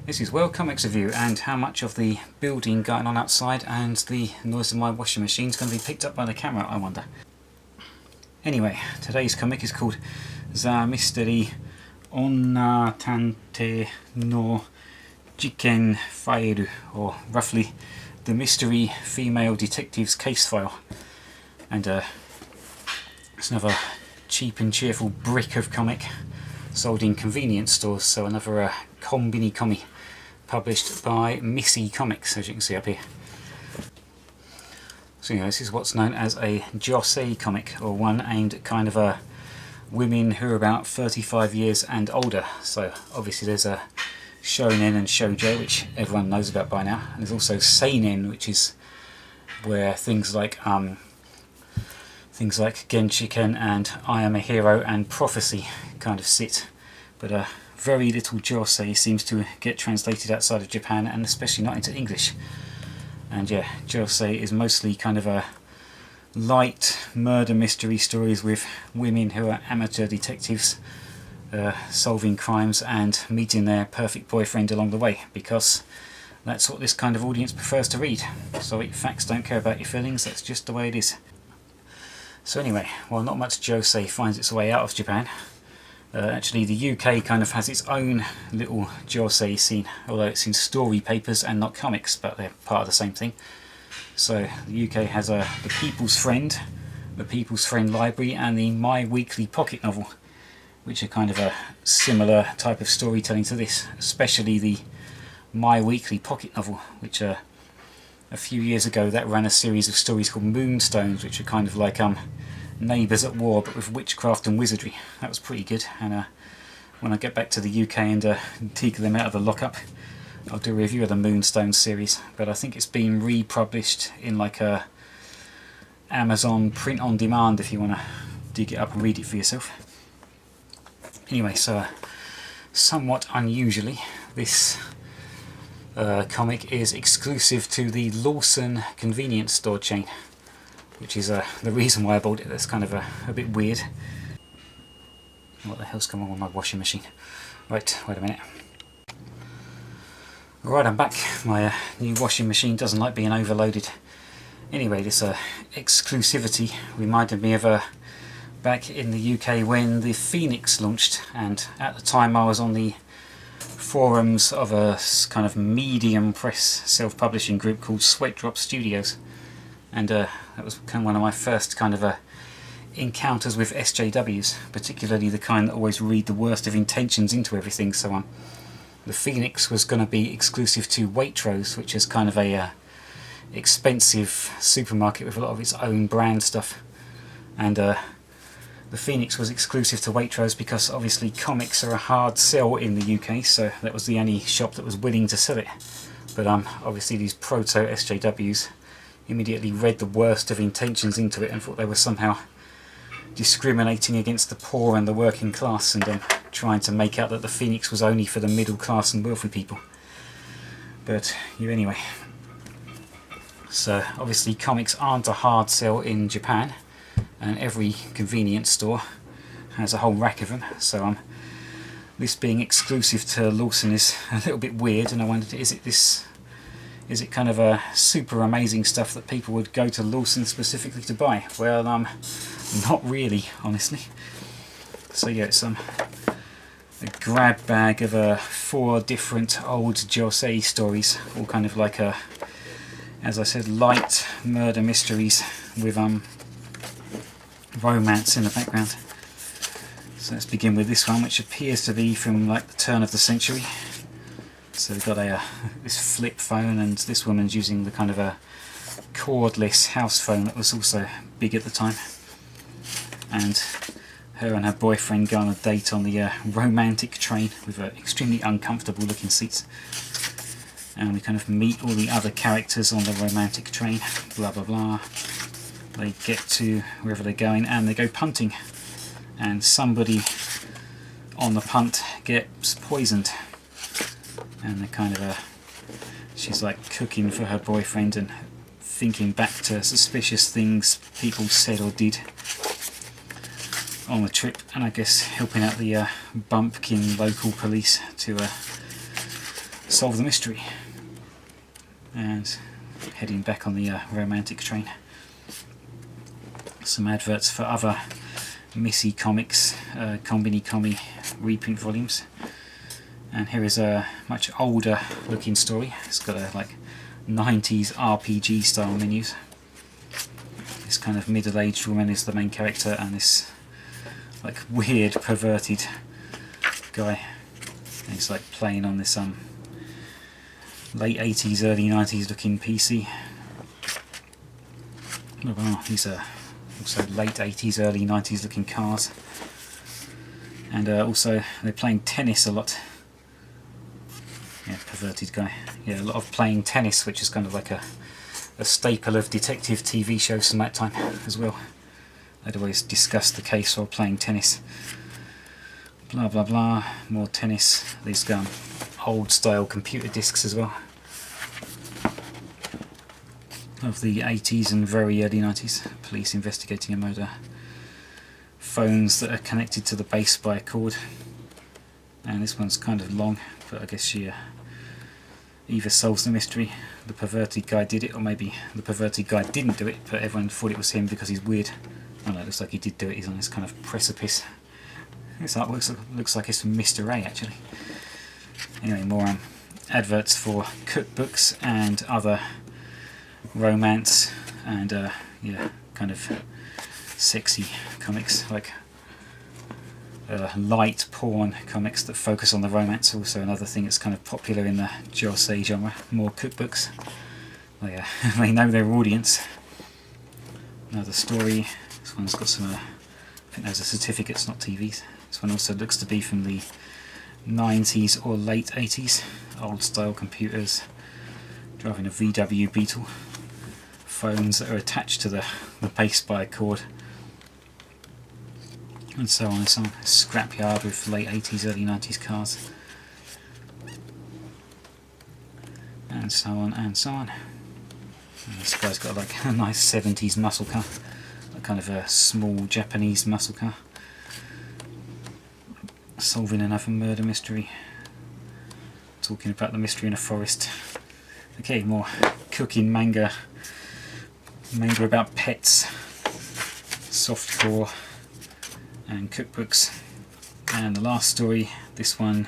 This is World Comics Review, and how much of the building going on outside and the noise of my washing machine is going to be picked up by the camera, I wonder. Anyway, today's comic is called The Mystery Onna Tante no Jiken Fairu, or roughly The Mystery Female Detective's Case File. And it's another cheap and cheerful brick of comic sold in convenience stores, so another kombini komi, published by Missy Comics, as you can see up here. So this is what's known as a Josei comic, or one aimed at kind of women who are about 35 years and older. So obviously there's a shonen and shoujo, which everyone knows about by now, and there's also seinen, which is where things like Genshiken and I Am a Hero and Prophecy kind of sit. But very little Josei seems to get translated outside of Japan, and especially not into English. And yeah, Josei is mostly kind of a light murder mystery stories with women who are amateur detectives solving crimes and meeting their perfect boyfriend along the way, because that's what this kind of audience prefers to read. Sorry, facts don't care about your feelings, that's just the way it is. So anyway, while not much Josei finds its way out of Japan, actually the UK kind of has its own little Josei scene, although it's in story papers and not comics, but they're part of the same thing. So the UK has the People's Friend, the People's Friend Library, and the My Weekly Pocket Novel, which are kind of a similar type of storytelling to this, especially the My Weekly Pocket Novel, which a few years ago that ran a series of stories called Moonstones, which are kind of like neighbours at war but with witchcraft and wizardry. That was pretty good, and when I get back to the UK and take them out of the lockup, I'll do a review of the Moonstones series. But I think it's been republished in like a Amazon print on demand if you want to dig it up and read it for yourself. Anyway, so somewhat unusually, this comic is exclusive to the Lawson convenience store chain, which is the reason why I bought it. That's kind of a bit weird. What the hell's going on with my washing machine? Right, wait a minute. Alright, I'm back. My new washing machine doesn't like being overloaded. Anyway, this exclusivity reminded me of back in the UK when the Phoenix launched, and at the time I was on the forums of a kind of medium press self-publishing group called Sweat Drop Studios, and that was kind of one of my first kind of encounters with SJWs, particularly the kind that always read the worst of intentions into everything. So the Phoenix was going to be exclusive to Waitrose, which is kind of a expensive supermarket with a lot of its own brand stuff, and the Phoenix was exclusive to Waitrose because obviously comics are a hard sell in the UK, so that was the only shop that was willing to sell it. But obviously these proto SJWs immediately read the worst of intentions into it and thought they were somehow discriminating against the poor and the working class, and trying to make out that the Phoenix was only for the middle class and wealthy people. But anyway, so obviously comics aren't a hard sell in Japan, and every convenience store has a whole rack of them, so this being exclusive to Lawson is a little bit weird, and I wondered, is it kind of a super amazing stuff that people would go to Lawson specifically to buy? Well, not really, honestly. So yeah, it's a grab bag of 4 different old Josei stories, all kind of like as I said, light murder mysteries with romance in the background. So let's begin with this one, which appears to be from like the turn of the century. So we've got this flip phone, and this woman's using the kind of a cordless house phone that was also big at the time. And her and her boyfriend go on a date on the romantic train with extremely uncomfortable looking seats. And we kind of meet all the other characters on the romantic train, blah blah blah. They get to wherever they're going and they go punting, and somebody on the punt gets poisoned, and they're kind of she's like cooking for her boyfriend and thinking back to suspicious things people said or did on the trip, and I guess helping out the bumpkin local police to solve the mystery. And heading back on the romantic train. Some adverts for other Missy Comics, Combini Comi reprint volumes. And here is a much older looking story. It's got a like 90s RPG style menus. This kind of middle-aged woman is the main character, and this like weird perverted guy. And he's like playing on this late 80s, early 90s looking PC. Oh, wow, these are also late 80s, early 90s looking cars. And also they're playing tennis a lot. Yeah, perverted guy. Yeah, a lot of playing tennis, which is kind of like a staple of detective TV shows from that time as well. They'd always discuss the case while playing tennis. Blah blah blah, more tennis. These old style computer discs as well. Of the 80s and very early 90s. Police investigating a murder. Phones that are connected to the base by a cord. And this one's kind of long, but I guess she either solves the mystery, the perverted guy did it, or maybe the perverted guy didn't do it, but everyone thought it was him because he's weird. Oh no, it looks like he did do it. He's on this kind of precipice. This artwork looks like it's from Mr. A actually. Anyway, more adverts for cookbooks and other romance and yeah, kind of sexy comics, like light porn comics that focus on the romance. Also another thing that's kind of popular in the Josei genre. More cookbooks. They know their audience. Another story. This one's got some, I think those are certificates, not TVs. This one also looks to be from the 90s or late 80s. Old style computers. Driving a VW Beetle. Phones that are attached to the base by a cord. And so on and so on. Scrapyard with late 80s, early 90s cars. And so on and so on. And this guy's got like a nice 70s muscle car. A kind of a small Japanese muscle car. Solving another murder mystery. Talking about the mystery in a forest. Okay, more cooking manga. Manga about pets. Softcore. And cookbooks. And the last story, this one,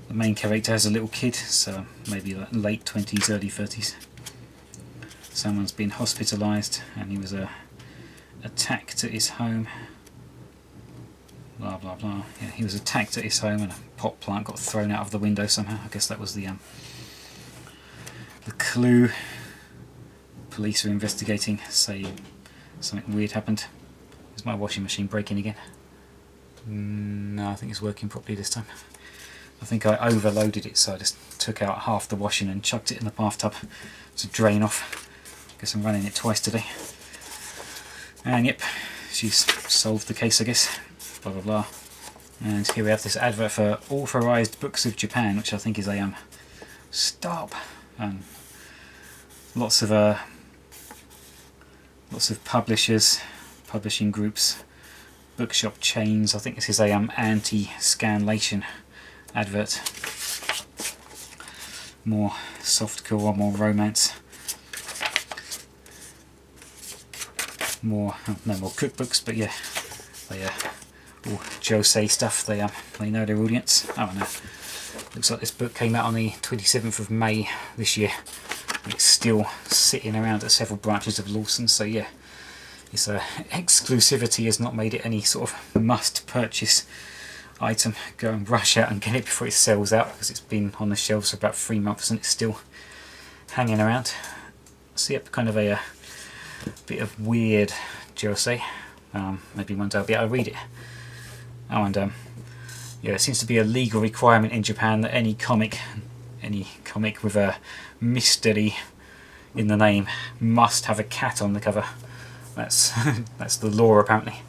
the main character has a little kid, so maybe like late 20s, early 30s. Someone's been hospitalised and he was attacked at his home. Blah blah blah. Yeah, he was attacked at his home and a pot plant got thrown out of the window somehow. I guess that was the clue. Police are investigating, say something weird happened. Is my washing machine breaking again? No, I think it's working properly this time. I think I overloaded it, so I just took out half the washing and chucked it in the bathtub to drain off. Guess I'm running it twice today. And yep, she's solved the case, I guess. Blah blah blah. And here we have this advert for Authorized Books of Japan, which I think is a stop. Lots of publishers, publishing groups, bookshop chains. I think this is a anti-scanlation advert. More softcore, more romance. No more cookbooks, but yeah, they all Josei stuff. They know their audience. Oh no, looks like this book came out on the 27th of May this year. It's still sitting around at several branches of Lawson, so yeah, its exclusivity has not made it any sort of must-purchase item. Go and rush out and get it before it sells out, because it's been on the shelves for about 3 months and it's still hanging around. So yep, kind of a bit of weird Josei. Maybe one day I'll be able to read it. Oh, and yeah, it seems to be a legal requirement in Japan that any comic with a mystery in the name must have a cat on the cover. That's the law apparently.